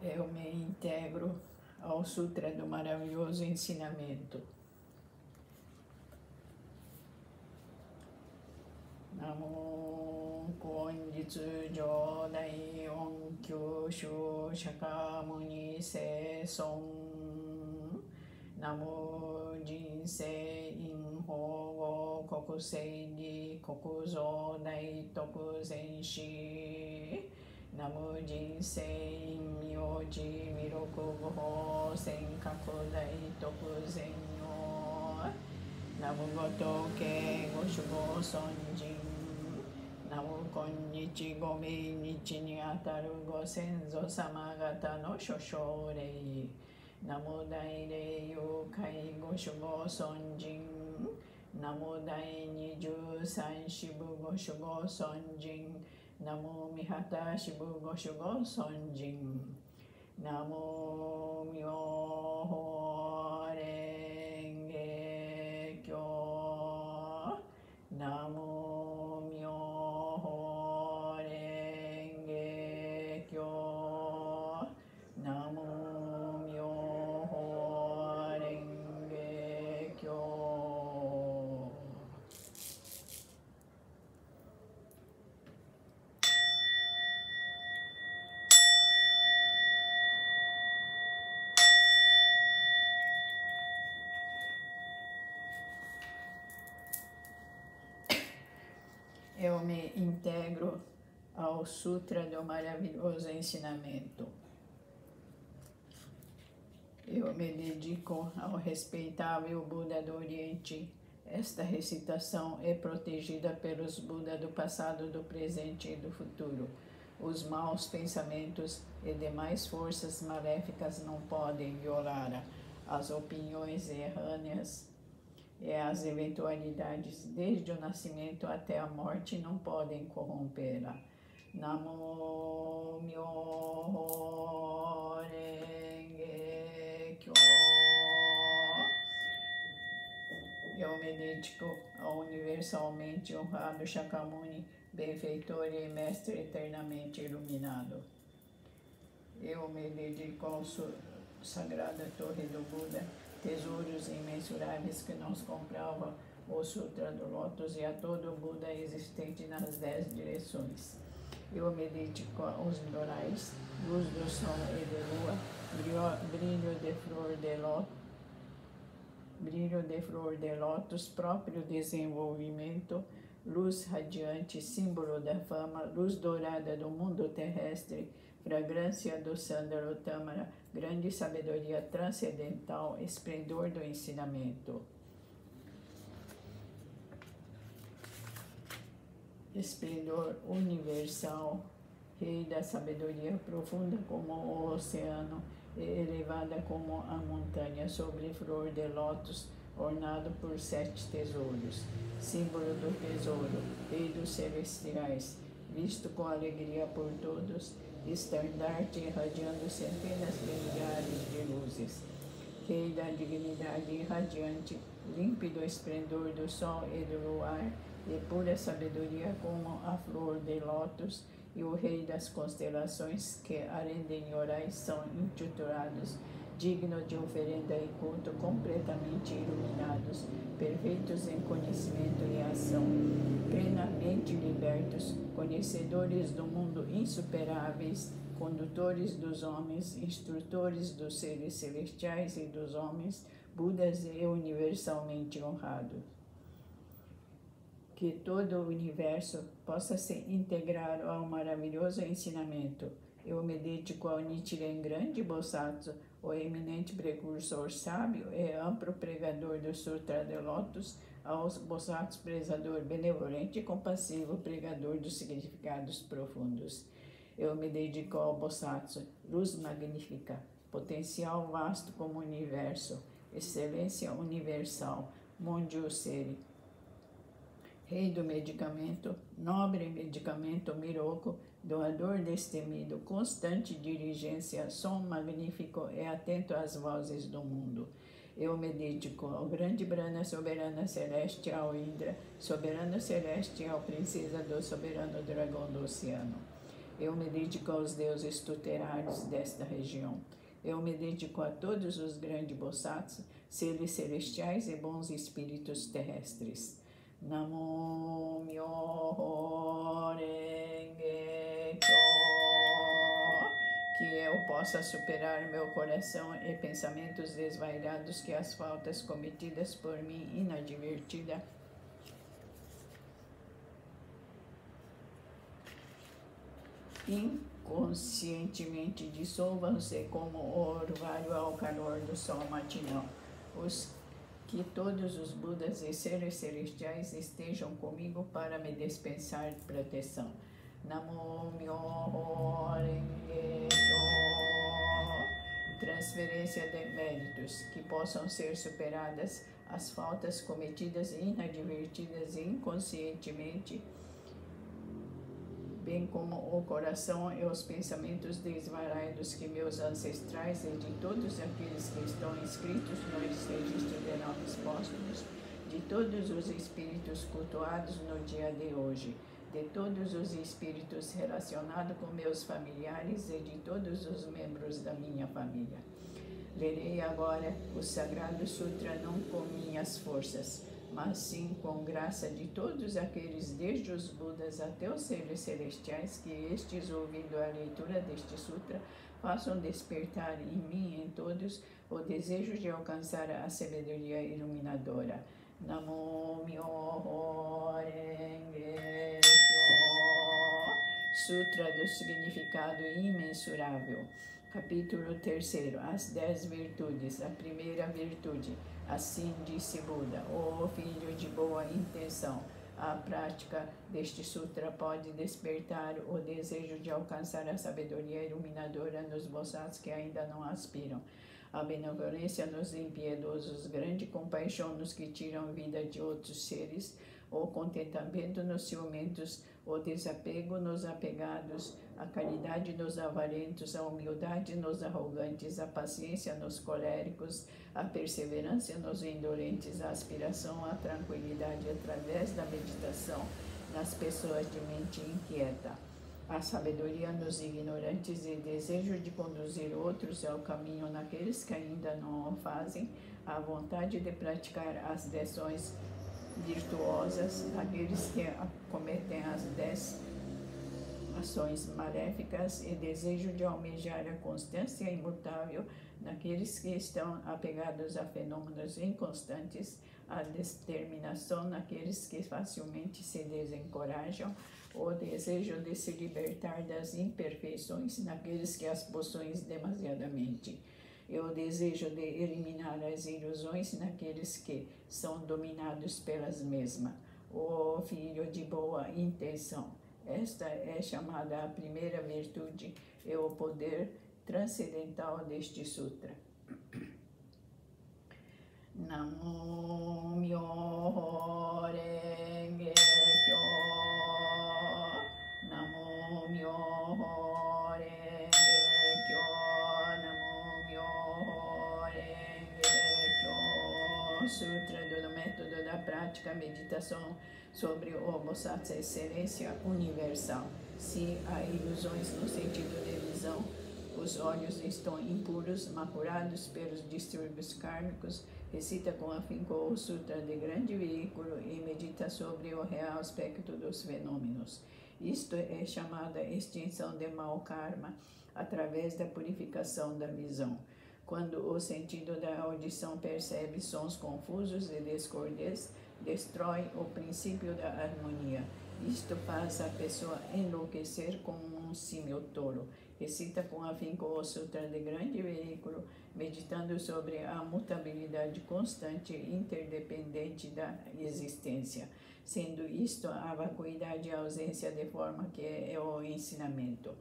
Eu me integro ao Sutra do Maravilhoso Ensinamento. Namo Konjitsu Jodai Onkyo Shu Shakyamuni Se Son. Namo Jinsei Inho Kokusei Ni Kokuzo Dai Toku Zenshi. Namo Jinsei Myoji Miroku Goho Senkaku Dai Toku Zenyo. Namo Goto Ke Goshugo Sonjin. Namo Konnichi Gomi Nichi ni Ataru Gosenzo Samagata no Shoshorei. Namo Dairei Yokai Goshugo Sonjin. Namo Dai Niju San Shibu Goshugo Sonjin. Namo Mihata Shibu Goshugo Sonjin. Namo Myoho Renge Kyo. Namo Myoho Renge Kyo. Namo Myoho Renge Kyo. Eu me integro ao Sutra do Maravilhoso Ensinamento. Eu me dedico ao respeitável Buda do Oriente. Esta recitação é protegida pelos Buda do passado, do presente e do futuro. Os maus pensamentos e demais forças maléficas não podem violar as opiniões errâneas e as eventualidades desde o nascimento até a morte não podem corrompê-la. Namo Myoho Renge Kyo. Eu me dedico ao universalmente honrado Shakyamuni, benfeitor e mestre eternamente iluminado. Eu me dedico ao sagrada Torre do Buda, tesouros imensuráveis que nos comprovam o Sutra do Lótus e a todo o Buda existente nas 10 direções. Eu me dedico aos Dorais, luz do sol e de lua, brilho de flor de lótus, próprio desenvolvimento, luz radiante, símbolo da fama, luz dourada do mundo terrestre, fragrância do sândalo tâmara, grande sabedoria transcendental, esplendor do ensinamento. Esplendor universal, rei da sabedoria profunda como o oceano e elevada como a montanha sobre flor de lótus, ornado por 7 tesouros, símbolo do tesouro, rei dos celestiais, visto com alegria por todos, estandarte irradiando centenas de milhares de luzes, rei da dignidade irradiante, límpido esplendor do sol e do luar, e pura sabedoria como a flor de lótus, e o rei das constelações que, além de ignorais, são intitulados, digno de oferenda e culto, completamente iluminados, perfeitos em conhecimento e ação, plenamente libertos, conhecedores do mundo insuperáveis, condutores dos homens, instrutores dos seres celestiais e dos homens, Budas e universalmente honrados. Que todo o universo possa se integrar ao maravilhoso ensinamento. Eu me dedico ao Nichiren Grande Bosatsu, o eminente precursor sábio e amplo pregador do Sutra de Lótus, aos Bosatsu prezador benevolente e compassivo pregador dos significados profundos. Eu me dedico ao Bosatsu, luz magnífica, potencial vasto como o universo, excelência universal, Monju Seri, rei do medicamento, nobre medicamento Miroku, doador destemido, constante diligência, som magnífico e atento às vozes do mundo. Eu me dedico ao grande Brahma, soberana celeste, ao Indra, soberano celeste, ao princesa do soberano dragão do oceano. Eu me dedico aos deuses tutelares desta região. Eu me dedico a todos os grandes Bodhisattvas, seres celestiais e bons espíritos terrestres. Namo Myoho Renge Kyo. Que eu possa superar meu coração e pensamentos desvairados, que as faltas cometidas por mim inadvertida inconscientemente dissolvam-se como o orvalho ao calor do sol matinal. Que todos os Budas e seres celestiais estejam comigo para me dispensar proteção. Namo Myoho Renge Kyo. Transferência de méritos, que possam ser superadas as faltas cometidas inadvertidas e inconscientemente, bem como o coração e os pensamentos desvarados que meus ancestrais e de todos aqueles que estão inscritos no registro de nomes póstumos, de todos os espíritos cultuados no dia de hoje, de todos os espíritos relacionados com meus familiares e de todos os membros da minha família. Lerei agora o Sagrado Sutra não com minhas forças, mas sim com graça de todos aqueles, desde os Budas até os seres celestiais, que estes, ouvindo a leitura deste sutra, façam despertar em mim e em todos o desejo de alcançar a sabedoria iluminadora. Namo Myoho Renge Kyo. Sutra do significado imensurável. Capítulo 3. As 10 virtudes. A primeira virtude. Assim disse Buda: ó filho de boa intenção, a prática deste sutra pode despertar o desejo de alcançar a sabedoria iluminadora nos Bodhisattvas que ainda não aspiram. A benevolência nos impiedosos, grande compaixão nos que tiram vida de outros seres, o contentamento nos ciumentos, o desapego nos apegados, a caridade nos avarentos, a humildade nos arrogantes, a paciência nos coléricos, a perseverança nos indolentes, a aspiração à tranquilidade através da meditação nas pessoas de mente inquieta, a sabedoria nos ignorantes e desejo de conduzir outros ao caminho naqueles que ainda não o fazem, a vontade de praticar as lições virtuosas, aqueles que cometem as 10 ações maléficas e desejo de almejar a constância imutável naqueles que estão apegados a fenômenos inconstantes, a determinação naqueles que facilmente se desencorajam, o desejo de se libertar das imperfeições naqueles que as possuem demasiadamente, e o desejo de eliminar as ilusões naqueles que são dominados pelas mesmas. O filho de boa intenção. Esta é chamada a primeira virtude e o poder transcendental deste sutra. Namo Myoho Renge Kyo. Namo Myoho Renge Kyo. Namo Myoho Renge Kyo. Sutra do método da prática, meditação sobre o Bodhisattva excelência universal. Se há ilusões no sentido de visão, os olhos estão impuros, maculados pelos distúrbios kármicos, recita com afinco o Sutra de grande veículo e medita sobre o real aspecto dos fenômenos. Isto é chamada extinção de mau karma, através da purificação da visão. Quando o sentido da audição percebe sons confusos e discordes, destrói o princípio da harmonia. Isto faz a pessoa enlouquecer como um símil tolo. Recita com afinco o Sutra de grande veículo, meditando sobre a mutabilidade constante e interdependente da existência, sendo isto a vacuidade e a ausência de forma que é o ensinamento.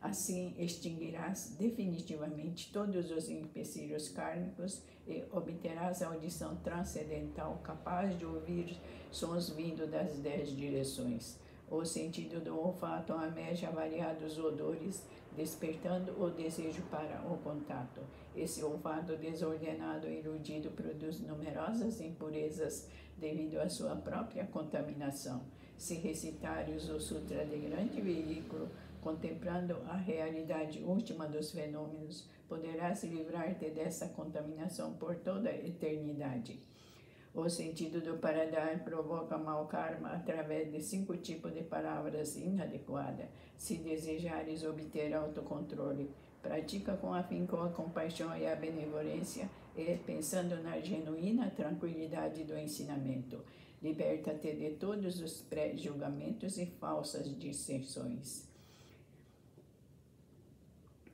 Assim extinguirás definitivamente todos os empecilhos kármicos e obterás a audição transcendental capaz de ouvir sons vindo das 10 direções. O sentido do olfato almeja variados odores, despertando o desejo para o contato. Esse olfato desordenado e iludido produz numerosas impurezas devido à sua própria contaminação. Se recitares o Sutra de grande veículo contemplando a realidade última dos fenômenos, poderás livrar-te dessa contaminação por toda a eternidade. O sentido do paladar provoca mau karma através de 5 tipos de palavras inadequadas. Se desejares obter autocontrole, pratica com afinco a compaixão e a benevolência e, pensando na genuína tranquilidade do ensinamento, liberta-te de todos os pré-julgamentos e falsas dissensões.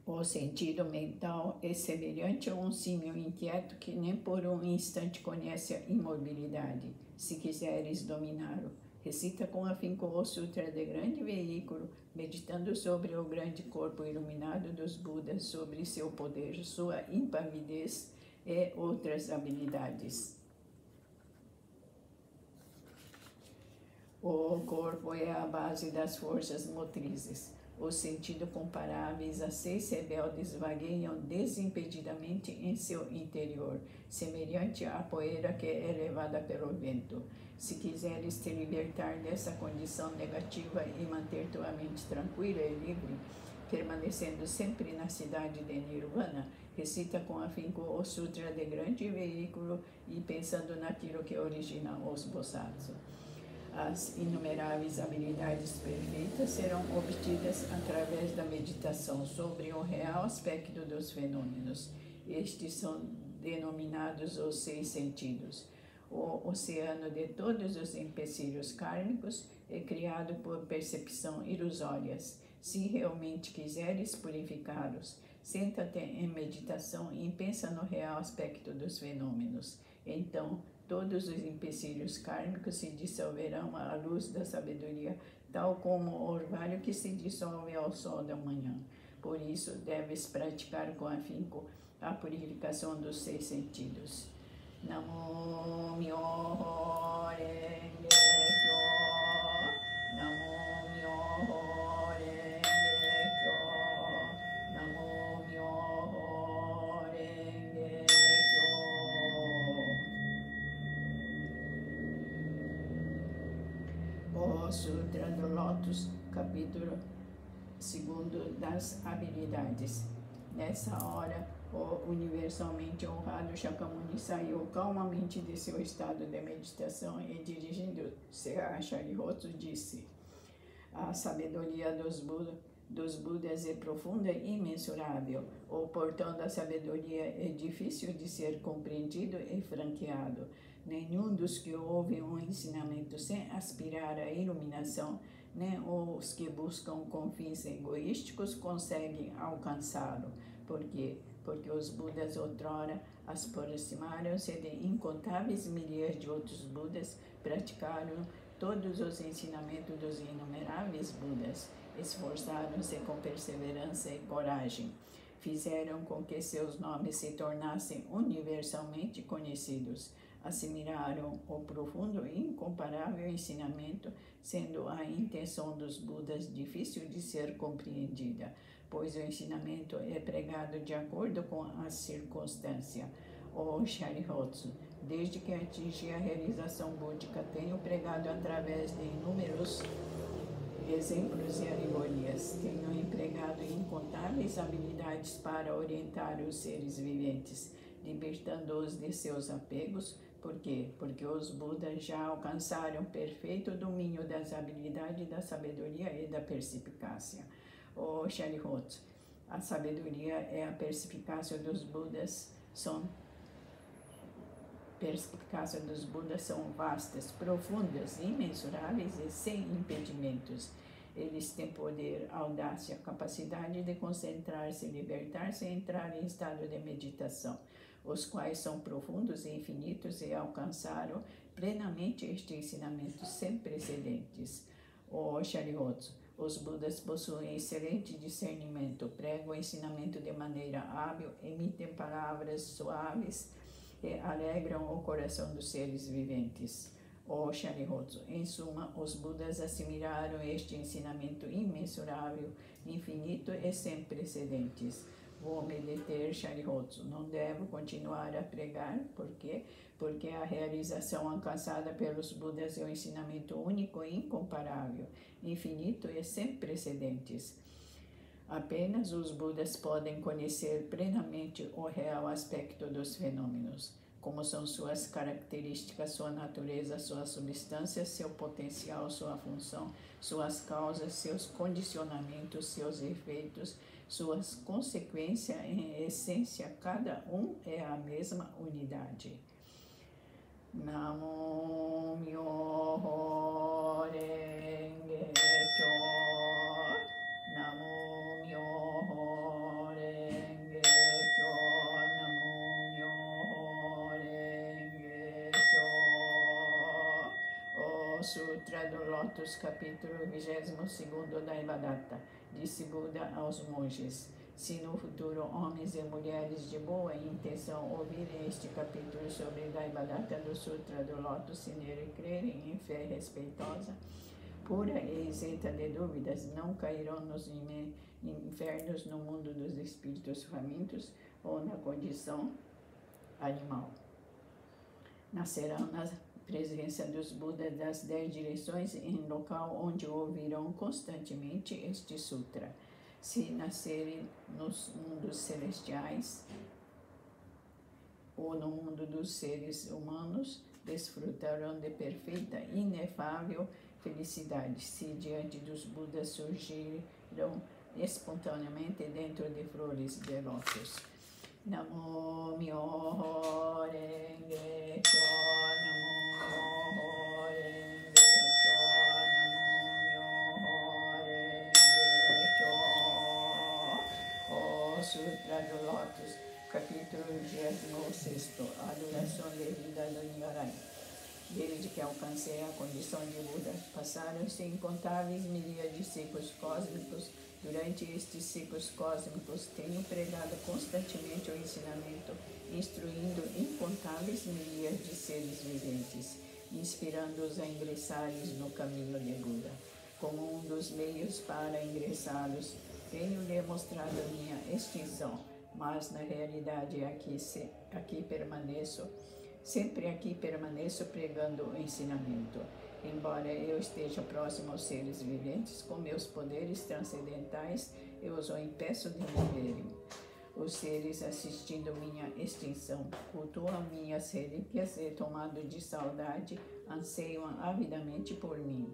O sentido mental é semelhante a um símio inquieto que nem por um instante conhece a imobilidade. Se quiseres dominá-lo, recita com afinco o Sutra de grande veículo, meditando sobre o grande corpo iluminado dos Budas, sobre seu poder, sua impavidez e outras habilidades. O corpo é a base das forças motrizes. Os sentidos comparáveis a 6 rebeldes vagueiam desimpedidamente em seu interior, semelhante à poeira que é levada pelo vento. Se quiseres te libertar dessa condição negativa e manter tua mente tranquila e livre, permanecendo sempre na cidade de Nirvana, recita com afinco o Sutra de grande veículo e pensando naquilo que origina os Bosatsu. As inumeráveis habilidades perfeitas serão obtidas através da meditação sobre o real aspecto dos fenômenos. Estes são denominados os 6 sentidos. O oceano de todos os empecilhos kármicos é criado por percepção ilusórias. Se realmente quiseres purificá-los, senta-te em meditação e pensa no real aspecto dos fenômenos. Então, todos os empecilhos kármicos se dissolverão à luz da sabedoria, tal como o orvalho que se dissolve ao sol da manhã. Por isso, deves praticar com afinco a purificação dos 6 sentidos. Namo Myoho Renge Kyo. Namo Myoho Renge Kyo. Namo Myoho Renge Kyo. O Sutra do Lótus, capítulo 2 das habilidades. Nessa hora, o universalmente honrado Shakyamuni saiu calmamente de seu estado de meditação e, dirigindo-se a Sharihoto, disse: a sabedoria dos Budas é profunda e imensurável. O portão da sabedoria é difícil de ser compreendido e franqueado. Nenhum dos que ouvem um ensinamento sem aspirar à iluminação, nem os que buscam com fins egoísticos conseguem alcançá-lo. Por quê? Porque os Budas outrora aproximaram-se de incontáveis milhares de outros Budas, praticaram todos os ensinamentos dos inumeráveis Budas, esforçaram-se com perseverança e coragem, fizeram com que seus nomes se tornassem universalmente conhecidos, assimilaram o profundo e incomparável ensinamento, sendo a intenção dos Budas difícil de ser compreendida, pois o ensinamento é pregado de acordo com a circunstância. O Sharihoto, desde que atingi a realização búdica, tenho pregado através de inúmeros exemplos e alegorias. Tenho empregado incontáveis habilidades para orientar os seres viventes, libertando-os de seus apegos. Por quê? Porque os Budas já alcançaram perfeito domínio das habilidades da sabedoria e da perspicácia. O Sharihoto, a sabedoria e a perspicácia dos Budas são vastas, profundas, imensuráveis e sem impedimentos. Eles têm poder, audácia, capacidade de concentrar-se, libertar-se e entrar em estado de meditação, os quais são profundos e infinitos e alcançaram plenamente este ensinamento sem precedentes. O Sharihoto, os Budas possuem excelente discernimento, pregam o ensinamento de maneira hábil, emitem palavras suaves e alegram o coração dos seres viventes. O Sharihoto, em suma, os Budas assimilaram este ensinamento imensurável, infinito e sem precedentes. Vou me deter, Sharihoto, não devo continuar a pregar, por quê? Porque a realização alcançada pelos Budas é um ensinamento único e incomparável, infinito e sem precedentes. Apenas os Budas podem conhecer plenamente o real aspecto dos fenômenos, como são suas características, sua natureza, sua substância, seu potencial, sua função, suas causas, seus condicionamentos, seus efeitos, suas consequências. Em essência, cada um é a mesma unidade. Namo Myoho Renge Kyo. Namo Myoho Renge Kyo. Namo Myoho Renge Kyo. O Sutra do Lótus, capítulo 22º da Devadatta. Disse Buda aos monges: se no futuro homens e mulheres de boa intenção ouvirem este capítulo sobre Devadatta do Sutra do Lótus, se nele crerem em fé respeitosa, pura e isenta de dúvidas, não cairão nos infernos no mundo dos espíritos famintos ou na condição animal. Nascerão na presença dos Budas das 10 direções em local onde ouvirão constantemente este sutra. Se nascerem nos mundos celestiais ou no mundo dos seres humanos, desfrutarão de perfeita, inefável felicidade. Se diante dos Budas surgirão espontaneamente dentro de flores de lótus. Namo Myoho Renge Kyo. Namo Myoho Renge Kyo. Namo Myoho Renge Kyo. O Sutra do Lótus, capítulo 26º, a duração de vida do Nyarai. Desde que alcancei a condição de Buda, passaram-se incontáveis miríades de ciclos cósmicos. Durante estes ciclos cósmicos, tenho pregado constantemente o ensinamento, instruindo incontáveis miríades de seres viventes, inspirando-os a ingressarem no caminho de Buda. Como um dos meios para ingressá-los, tenho demonstrado minha extinção, mas na realidade sempre aqui permaneço pregando o ensinamento. Embora eu esteja próximo aos seres viventes, com meus poderes transcendentais, eu os impeço de me verem. Os seres assistindo minha extinção, cultuam minhas relíquias e, tomado de saudade, anseiam avidamente por mim.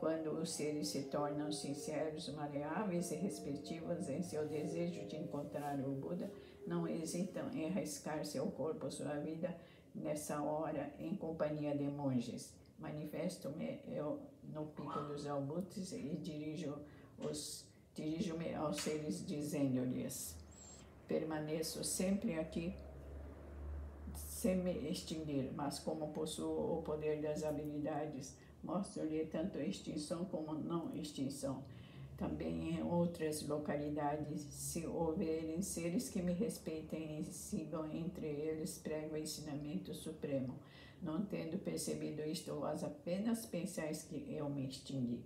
Quando os seres se tornam sinceros, maleáveis e respectivos em seu desejo de encontrar o Buda, não hesitam em arriscar seu corpo, sua vida, nessa hora, em companhia de monges. Manifesto-me eu no pico dos abutres e dirijo-me aos seres, dizendo-lhes: permaneço sempre aqui, sem me extinguir, mas como possuo o poder das habilidades, mostro-lhe tanto extinção como não extinção. Também em outras localidades, se houverem seres que me respeitem e sigam entre eles, prego o ensinamento supremo. Não tendo percebido isto, vós apenas pensais que eu me extingui.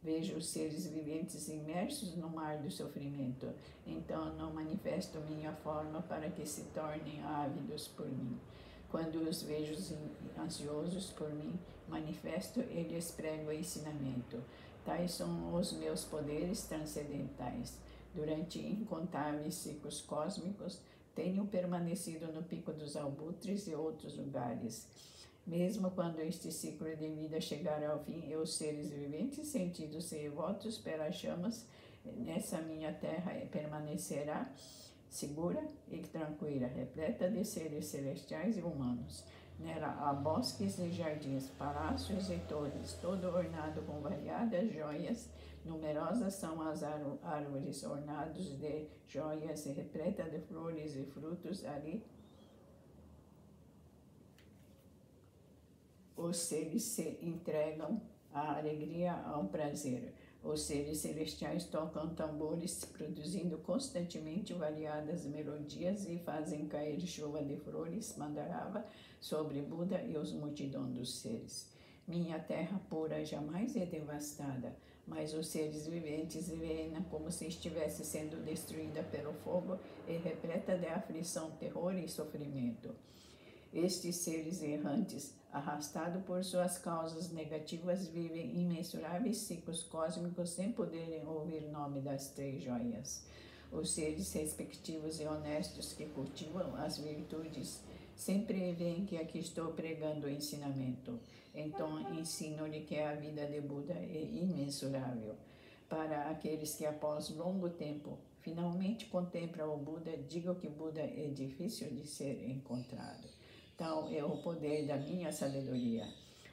Vejo os seres viventes imersos no mar do sofrimento, então não manifesto minha forma para que se tornem ávidos por mim. Quando os vejo ansiosos por mim, manifesto e lhes prego o ensinamento. Tais são os meus poderes transcendentais. Durante incontáveis ciclos cósmicos, tenho permanecido no pico dos abutres e outros lugares. Mesmo quando este ciclo de vida chegar ao fim e os seres viventes sentidos-se revoltos pelas chamas, nessa minha terra permanecerá segura e tranquila, repleta de seres celestiais e humanos. Nela há bosques e jardins, palácios e torres, todo ornado com variadas joias. Numerosas são as árvores ornadas de joias e repleta de flores e frutos. Ali os seres se entregam à alegria, ao prazer. Os seres celestiais tocam tambores, produzindo constantemente variadas melodias e fazem cair chuva de flores, mandarava, sobre Buda e os multidão dos seres. Minha terra pura jamais é devastada, mas os seres viventes veem-na como se estivesse sendo destruída pelo fogo e repleta de aflição, terror e sofrimento. Estes seres errantes, arrastados por suas causas negativas, vivem imensuráveis ciclos cósmicos sem poderem ouvir o nome das três joias. Os seres respectivos e honestos que cultivam as virtudes sempre veem que aqui estou pregando o ensinamento. Então ensino-lhe que a vida de Buda é imensurável. Para aqueles que após longo tempo finalmente contemplam o Buda, digo que Buda é difícil de ser encontrado. Tal é o poder da minha sabedoria.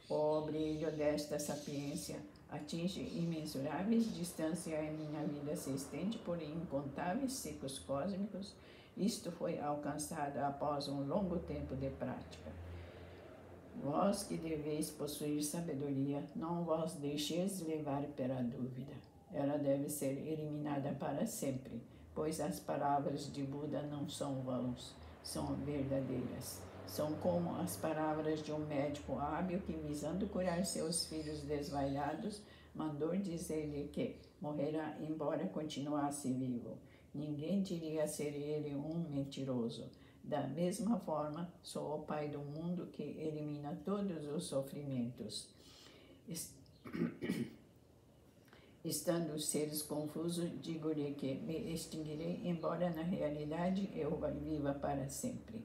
O brilho desta sapiência atinge imensuráveis distâncias e minha vida se estende por incontáveis ciclos cósmicos. Isto foi alcançado após um longo tempo de prática. Vós que deveis possuir sabedoria, não vos deixeis levar pela dúvida. Ela deve ser eliminada para sempre, pois as palavras de Buda não são vãs, são verdadeiras. São como as palavras de um médico hábil que, visando curar seus filhos desvailados, mandou dizer-lhe que morrerá embora continuasse vivo. Ninguém diria ser ele um mentiroso. Da mesma forma, sou o Pai do mundo que elimina todos os sofrimentos. Estando os seres confusos, digo-lhe que me extinguirei, embora na realidade eu viva para sempre.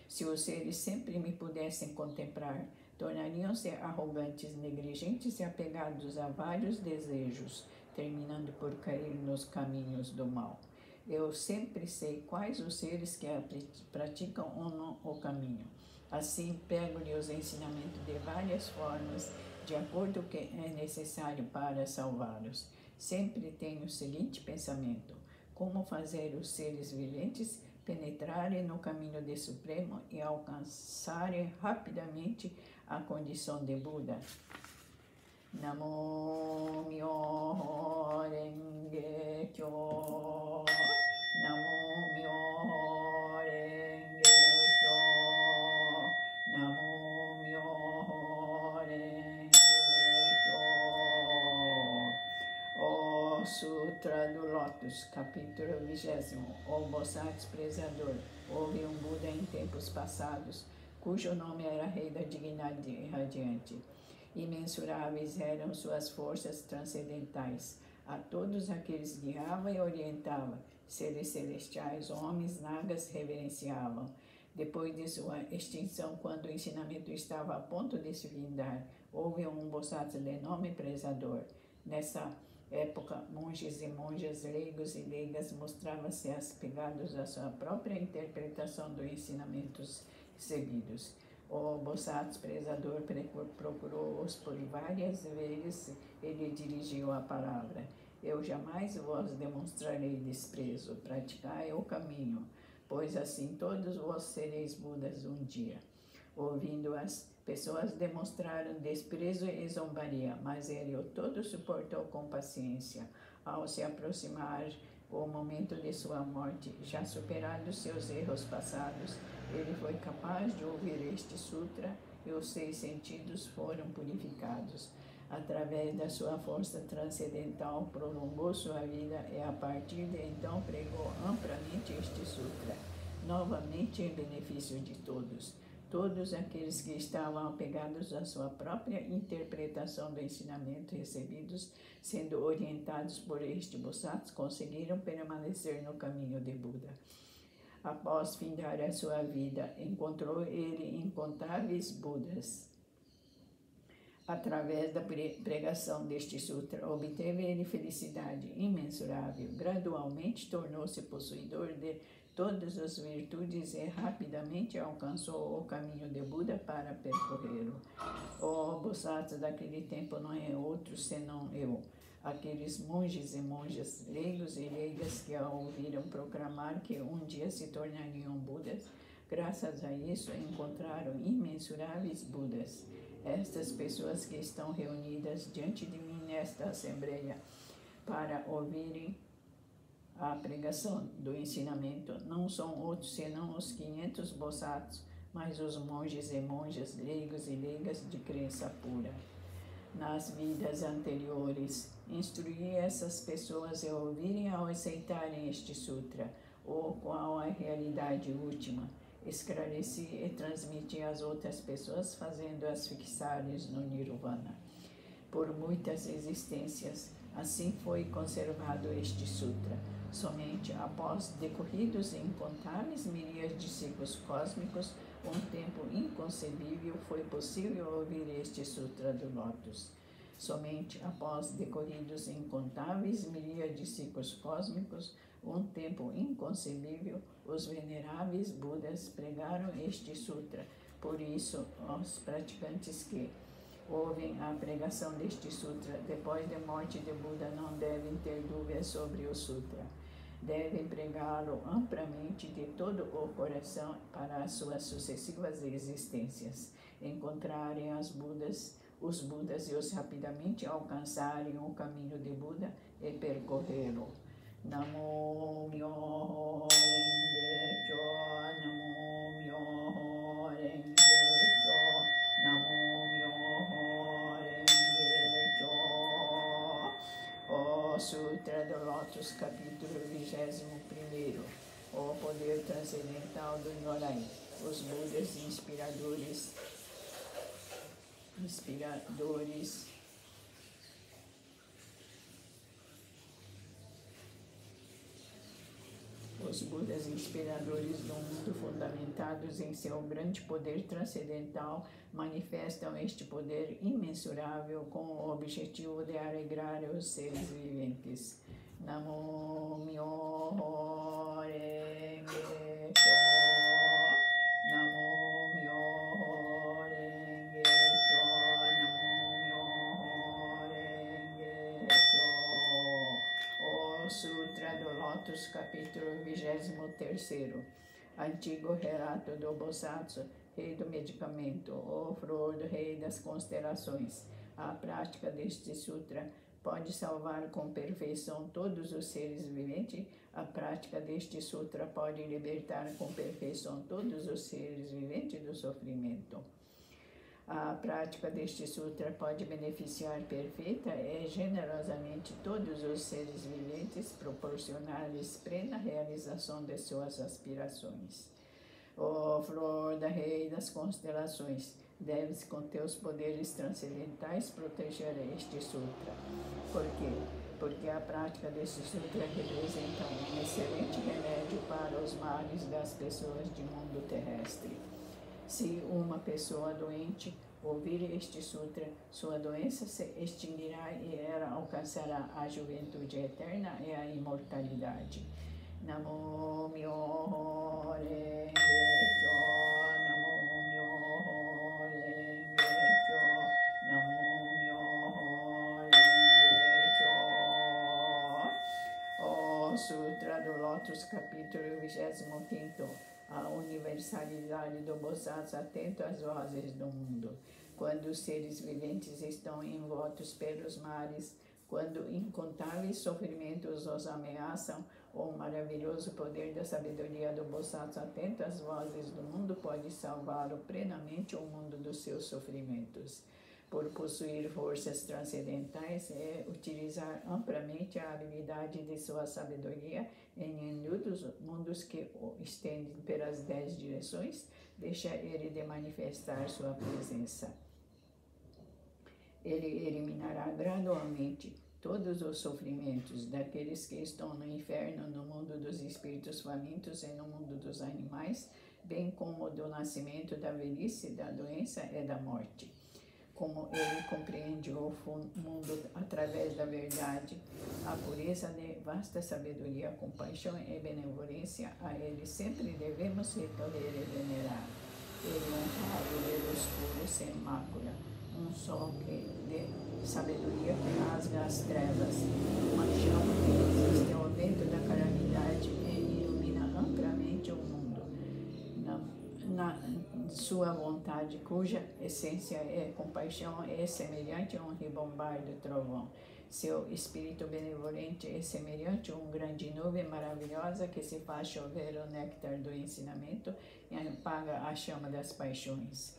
Se os seres sempre me pudessem contemplar, tornariam-se arrogantes, negligentes e apegados a vários desejos, terminando por cair nos caminhos do mal. Eu sempre sei quais os seres que praticam ou não o caminho. Assim, pego-lhe os ensinamentos de várias formas, de acordo com o que é necessário para salvá-los. Sempre tenho o seguinte pensamento: como fazer os seres viventes penetrarem no caminho de Supremo e alcançarem rapidamente a condição de Buda. Namo Myoho Renge Kyo. Namo Myoho Renge Kyo. Namo Myoho Renge Kyo. O Sutra do Lótus, capítulo 20. O Bodhisattva prezador. Houve um Buda em tempos passados, cujo nome era Rei da Dignidade Radiante. Imensuráveis eram suas forças transcendentais. A todos aqueles guiava e orientava. Seres celestiais, homens, nagas reverenciavam. Depois de sua extinção, quando o ensinamento estava a ponto de se findar, houve um Bodhisattva de nome prezador. Nessa época, monges e monjas, leigos e leigas mostravam-se apegados à sua própria interpretação dos ensinamentos seguidos. O Bodhisattva prezador procurou-os por várias vezes e lhe dirigiu a palavra: eu jamais vos demonstrarei desprezo, praticai o caminho, pois assim todos vós sereis Budas um dia. Ouvindo as pessoas demonstraram desprezo e zombaria, mas ele o todo suportou com paciência. Ao se aproximar o momento de sua morte, já superados seus erros passados, ele foi capaz de ouvir este sutra e os 6 sentidos foram purificados. Através da sua força transcendental, prolongou sua vida e a partir de então pregou amplamente este sutra, novamente em benefício de todos. Todos aqueles que estavam apegados à sua própria interpretação do ensinamento recebidos, sendo orientados por este Bodhisattva, conseguiram permanecer no caminho de Buda. Após findar a sua vida, encontrou ele incontáveis Budas. Através da pregação deste sutra, obteve ele felicidade imensurável. Gradualmente tornou-se possuidor de todas as virtudes e rapidamente alcançou o caminho de Buda para percorrê-lo. O Bodhisattva daquele tempo não é outro senão eu. Aqueles monges e monjas, leigos e leigas que a ouviram proclamar que um dia se tornariam Budas, graças a isso encontraram imensuráveis Budas. Estas pessoas que estão reunidas diante de mim nesta assembleia para ouvirem a pregação do ensinamento não são outros senão os 500 Bodhisattvas, mas os monges e monjas, leigos e leigas de crença pura. Nas vidas anteriores, instruí essas pessoas a ouvirem ao aceitarem este sutra, o qual é a realidade última. esclareci e transmiti às outras pessoas, fazendo-as fixarem no Nirvana. Por muitas existências, assim foi conservado este sutra. Somente após decorridos incontáveis miríades de ciclos cósmicos, um tempo inconcebível, foi possível ouvir este sutra do Lótus. Somente após decorridos incontáveis miríades de ciclos cósmicos, um tempo inconcebível, os veneráveis Budas pregaram este sutra. Por isso, os praticantes que ouvem a pregação deste sutra depois da morte de Buda não devem ter dúvidas sobre o sutra. Devem pregá-lo amplamente de todo o coração para as suas sucessivas existências, encontrarem os Budas e os rapidamente alcançarem o caminho de Buda e percorrê-lo. Namo Myoho Renge Kyo, Namo Myoho Renge Kyo, Namo Myoho Renge Kyo. O Sutra do Lótus, capítulo 21º. O poder transcendental do Nyorai. Os Budas inspiradores. Os Budas inspiradores do mundo, fundamentados em seu grande poder transcendental, manifestam este poder imensurável com o objetivo de alegrar os seres viventes. Namo Myoho Renge Kyo, Namo Myoho Renge Kyo, Namo Myoho Renge Kyo. O Sutra do Lótus, capítulo 23º. Antigo relato do Bosatsu, rei do medicamento, o flor do rei das constelações. A prática deste sutra pode salvar com perfeição todos os seres viventes. A prática deste sutra pode libertar com perfeição todos os seres viventes do sofrimento. A prática deste sutra pode beneficiar perfeita e generosamente todos os seres viventes, proporcionar-lhes plena realização de suas aspirações. Ó flor da rei das constelações, deves com teus poderes transcendentais proteger este sutra. Por quê? Porque a prática deste sutra representa um excelente remédio para os males das pessoas de mundo terrestre. Se uma pessoa doente ouvir este sutra, sua doença se extinguirá e ela alcançará a juventude eterna e a imortalidade. Namo Myoho Renge Kyo, Namo Myoho Renge Kyo, Namo Myoho Renge Kyo. O Sutra do Lótus, capítulo 25º. A universalidade do Bosatsu atento às vozes do mundo. Quando os seres viventes estão envoltos pelos mares, quando incontáveis sofrimentos os ameaçam, o maravilhoso poder da sabedoria do Bosatsu atento às vozes do mundo pode salvá-lo plenamente o mundo dos seus sofrimentos. Por possuir forças transcendentais e utilizar amplamente a habilidade de sua sabedoria em inúmeros mundos que o estendem pelas 10 direções, deixa ele de manifestar sua presença. Ele eliminará gradualmente todos os sofrimentos daqueles que estão no inferno, no mundo dos espíritos famintos e no mundo dos animais, bem como do nascimento, da velhice, da doença e da morte. Como ele compreende o mundo através da verdade, a pureza de vasta sabedoria, compaixão e benevolência, a ele sempre devemos recolher e venerar. Ele honrado de luz puro sem mácula, um sol de sabedoria que rasga as trevas, uma chama que resiste ao vento da calamidade e ilumina amplamente o mundo. Na sua vontade, cuja essência é compaixão, é semelhante a um ribombar do trovão. Seu espírito benevolente é semelhante a uma grande nuvem maravilhosa que se faz chover o néctar do ensinamento e apaga a chama das paixões.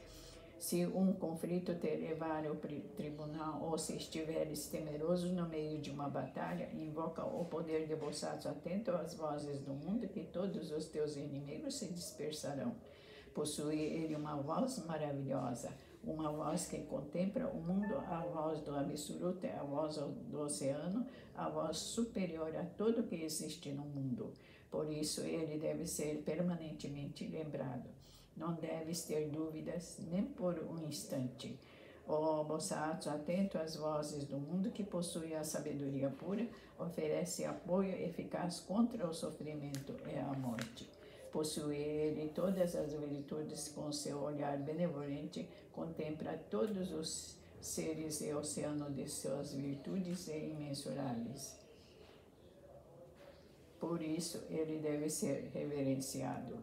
Se um conflito te levar ao tribunal ou se estiveres temeroso no meio de uma batalha, invoca o poder de Bosatsu atento às vozes do mundo, que todos os teus inimigos se dispersarão. Possui ele uma voz maravilhosa, uma voz que contempla o mundo, a voz do Absoluto, a voz do oceano, a voz superior a tudo que existe no mundo. Por isso, ele deve ser permanentemente lembrado. Não deves ter dúvidas nem por um instante. O Bosatsu, atento às vozes do mundo, que possui a sabedoria pura, oferece apoio eficaz contra o sofrimento e a morte. Possui ele todas as virtudes, com seu olhar benevolente, contempla todos os seres e oceano de suas virtudes imensuráveis. Por isso, ele deve ser reverenciado.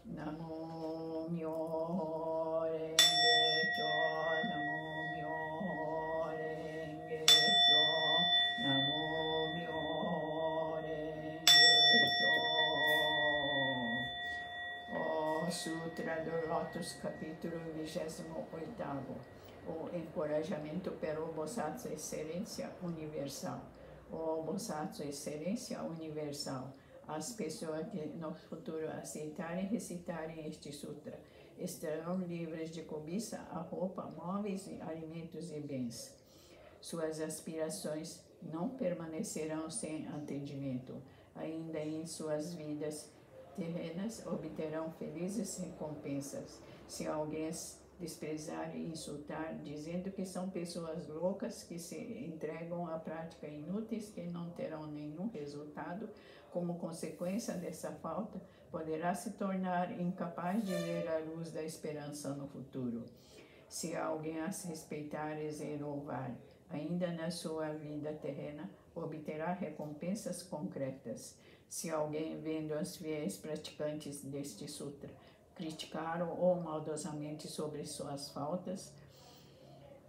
Namo Myo Renge Kyo, Namo Myo Renge Kyo, Namo Myo Renge Kyo. O Sutra do Lótus, capítulo 28º. O encorajamento pelo Bosatsu Excelência Universal. O Bosatsu Excelência Universal. As pessoas que no futuro aceitarem e recitarem este sutra estarão livres de cobiça a roupa, móveis, alimentos e bens. Suas aspirações não permanecerão sem atendimento. Ainda em suas vidas terrenas obterão felizes recompensas. Se alguém desprezar e insultar, dizendo que são pessoas loucas que se entregam a práticas inúteis que não terão nenhum resultado, como consequência dessa falta, poderá se tornar incapaz de ver a luz da esperança no futuro. Se alguém as respeitar e louvar, ainda na sua vida terrena, obterá recompensas concretas. Se alguém, vendo as fiéis praticantes deste sutra, criticaram ou maldosamente sobre suas faltas,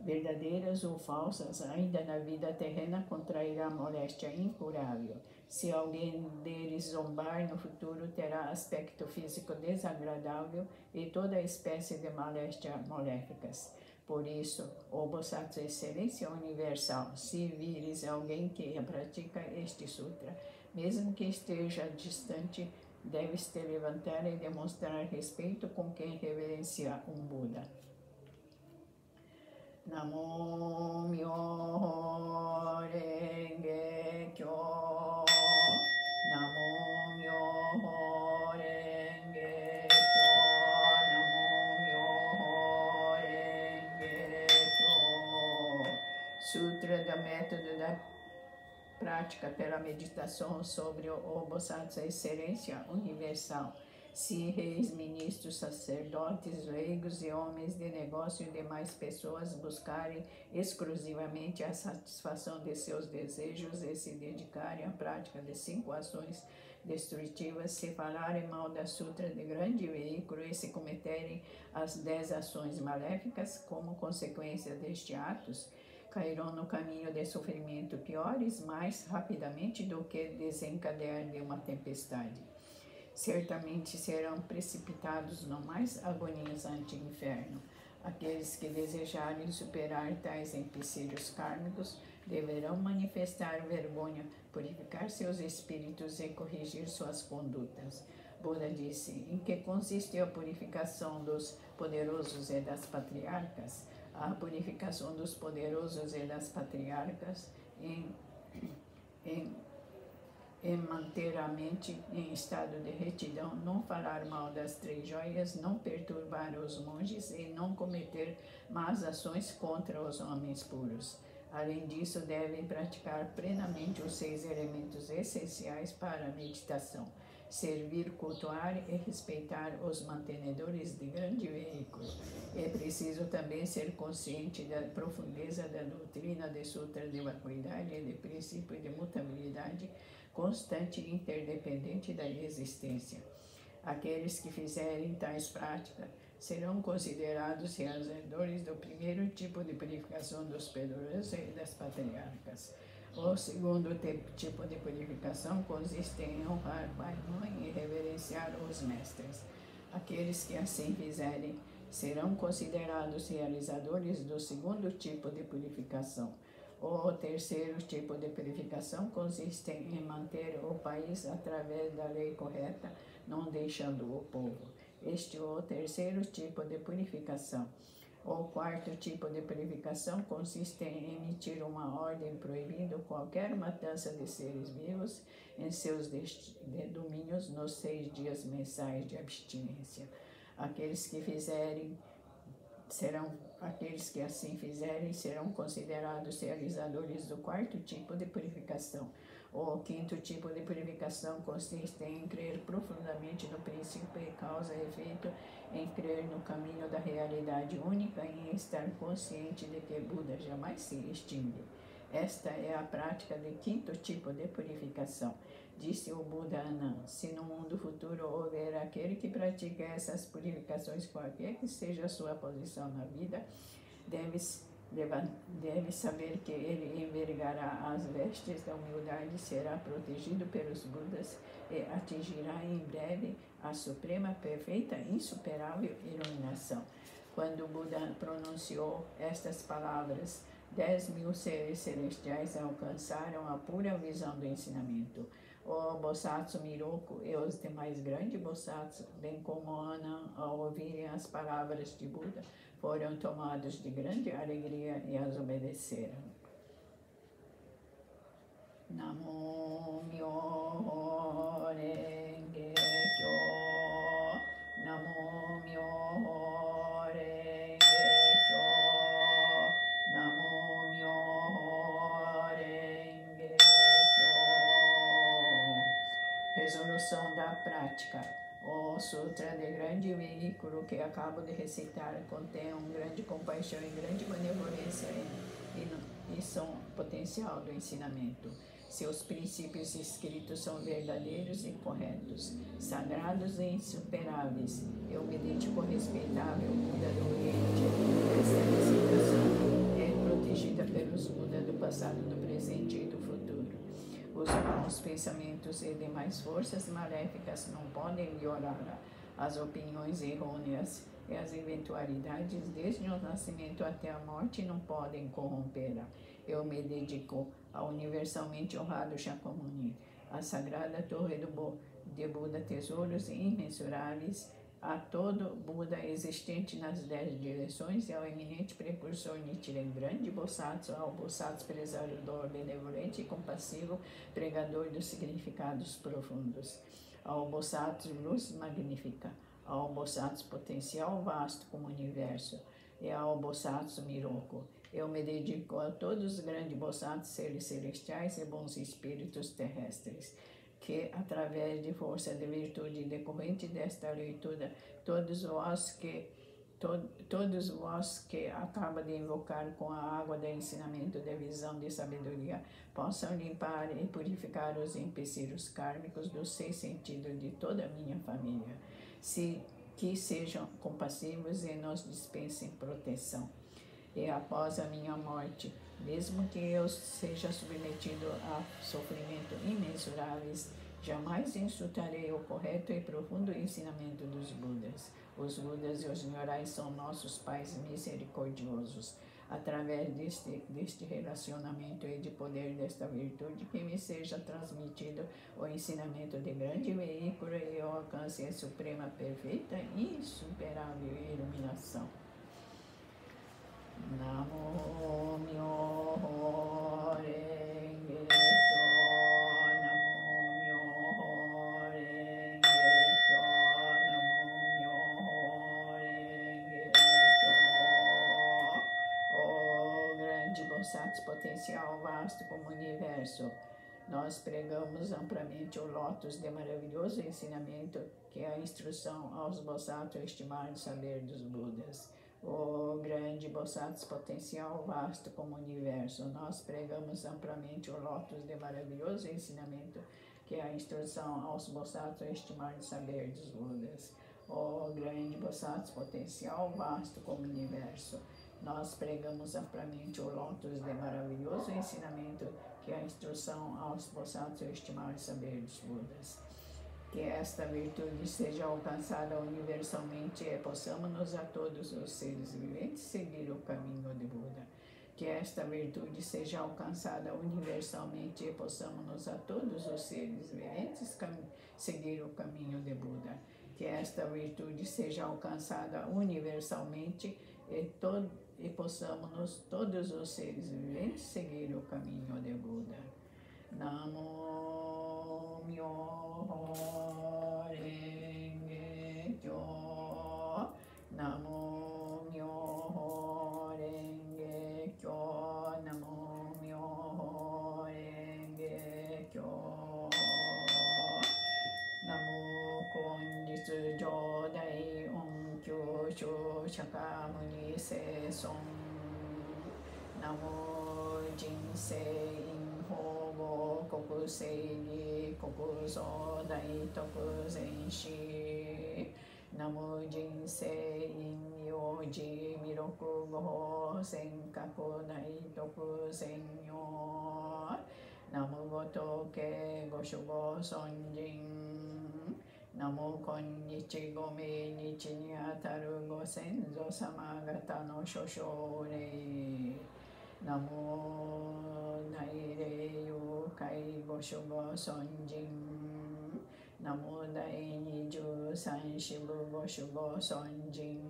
verdadeiras ou falsas, ainda na vida terrena contrairá moléstia incurável. Se alguém deles zombar no futuro, terá aspecto físico desagradável e toda espécie de moléstia maléficas. Por isso, ó Bosatsu Excelência Universal, se vires alguém que pratica este sutra, mesmo que esteja distante, deves te levantar e demonstrar respeito com quem reverencia um Buda. Namo Myo Renge Kyo, Namo Myo Renge Kyo, Namo Myo Renge Kyo. Sutra do método da prática pela meditação sobre o Bosatsu Excelência Universal. Se reis, ministros, sacerdotes, leigos e homens de negócio e demais pessoas buscarem exclusivamente a satisfação de seus desejos e se dedicarem à prática de 5 ações destrutivas, se falarem mal da Sutra de grande veículo e se cometerem as 10 ações maléficas como consequência destes atos, cairão no caminho de sofrimento piores mais rapidamente do que desencadear de uma tempestade. Certamente serão precipitados no mais agonizante inferno. Aqueles que desejarem superar tais empecilhos kármicos deverão manifestar vergonha, purificar seus espíritos e corrigir suas condutas. Buda disse: em que consiste a purificação dos poderosos e das patriarcas? A purificação dos poderosos e das patriarcas em manter a mente em estado de retidão, não falar mal das 3 joias, não perturbar os monges e não cometer más ações contra os homens puros. Além disso, devem praticar plenamente os 6 elementos essenciais para a meditação: servir, cultuar e respeitar os mantenedores de grande veículo. É preciso também ser consciente da profundeza da doutrina de Sutra de vacuidade e de princípio de mutabilidade constante e interdependente da existência. Aqueles que fizerem tais práticas serão considerados realizadores do primeiro tipo de purificação dos poderosos e das patriarcas. O segundo tipo de purificação consiste em honrar pai e mãe e reverenciar os mestres. Aqueles que assim fizerem serão considerados realizadores do segundo tipo de purificação. O terceiro tipo de purificação consiste em manter o país através da lei correta, não deixando o povo. Este é o terceiro tipo de purificação. O quarto tipo de purificação consiste em emitir uma ordem proibindo qualquer matança de seres vivos em seus domínios nos 6 dias mensais de abstinência. Aqueles que assim fizerem serão considerados realizadores do quarto tipo de purificação. O quinto tipo de purificação consiste em crer profundamente no princípio e causa e efeito, em crer no caminho da realidade única e em estar consciente de que Buda jamais se extingue. Esta é a prática do quinto tipo de purificação. Disse o Buda Anã: se no mundo futuro houver aquele que pratica essas purificações, qualquer que seja a sua posição na vida, deve saber que ele envergará as vestes da humildade, será protegido pelos Budas e atingirá em breve a suprema, perfeita, insuperável iluminação. Quando o Buda pronunciou estas palavras, 10.000 seres celestiais alcançaram a pura visão do ensinamento. O Bosatsu Miroku e os demais grandes Bosatsu, bem como Ana, ao ouvirem as palavras de Buda, foram tomados de grande alegria e as obedeceram. Namo Myoho Renge Kyo. Namo Myoho Renge Kyo. Namo Myoho Renge Kyo. Resolução da prática. O Sutra de grande veículo que acabo de recitar contém grande compaixão e grande benevolência e som potencial do ensinamento. Seus princípios escritos são verdadeiros e corretos, sagrados e insuperáveis. Eu me dedico respeitável Buda do Oriente. Esta recitação é protegida pelos Buda do passado, do presente e do futuro. Os maus pensamentos e demais forças maléficas não podem violar as opiniões errôneas e as eventualidades desde o nascimento até a morte não podem corrompê-la. Eu me dedico ao universalmente honrado Shakyamuni, à sagrada torre de Buda, tesouros imensuráveis, a todo Buda existente nas 10 direções e ao eminente precursor Nichiren, grande Bosatsu, ao Bosatsu preservador, benevolente e compassivo, pregador dos significados profundos, ao Bosatsu luz magnífica, ao Bosatsu potencial vasto como o universo e ao Bosatsu Miroku. Eu me dedico a todos os grandes Bosatsu, seres celestiais e bons espíritos terrestres, que, através de força de virtude decorrente desta leitura, todos vós que acaba de invocar com a água do ensinamento, de visão, de sabedoria, possam limpar e purificar os empecilhos kármicos dos 6 sentidos de toda a minha família, que sejam compassivos e nos dispensem proteção. E após a minha morte, mesmo que eu seja submetido a sofrimento imensuráveis, jamais insultarei o correto e profundo ensinamento dos Budas. Os Budas e os Nyorais são nossos pais misericordiosos. Através deste relacionamento e de poder desta virtude, que me seja transmitido o ensinamento de grande veículo e eu alcance a suprema, perfeita e insuperável iluminação. Namo Myoho Renge Kyo. Namo Myoho Renge Kyo. Namo Myoho Renge Kyo. Oh grande Bosatsu potencial vasto como o universo, nós pregamos amplamente o lótus de maravilhoso ensinamento que é a instrução aos Bosatsu estimados saber dos Budas. O grande Bosatsu potencial vasto como o universo, nós pregamos amplamente o lótus de maravilhoso ensinamento que é a instrução aos Bosatsu estimados saber dos Budas. O grande Bosatsu potencial vasto como o universo, nós pregamos amplamente o lótus de maravilhoso ensinamento que é a instrução aos Bosatsu estimados saber dos Budas. que esta virtude seja alcançada universalmente e possamos a todos os seres viventes seguir o caminho de Buda. Que esta virtude seja alcançada universalmente e possamos a todos os seres viventes seguir o caminho de Buda. Que esta virtude seja alcançada universalmente e possamos todos os seres viventes seguir o caminho de Buda. Namo Myoho Renge Kyo. Namo Myoho Renge Kyo. Namo Myoho Renge Kyo. Namo Konjitsu Jodai Onkyo Sho Shakyamuni Seison. Namo Jinsei Inho Kokusei Ni Kokuso Dai Toku Zenshi. Namo Jinsei Inyoji Miroku Goho Senkaku Dai Toku Senyo. Namo Gotoke Goshugo Sonjin. Namo Konnichi Gome Nichi ni ataru go senzo samagata no shoshore. Namo Naire Yokai Goshugo Sonjin. Namo Dai Niju San Shibu Goshugo Sonjin.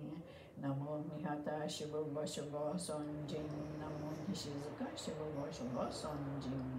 Namo Mihata Shibu Goshugo Sonjin. Namo Nishizuka Shibu Goshugo Sonjin.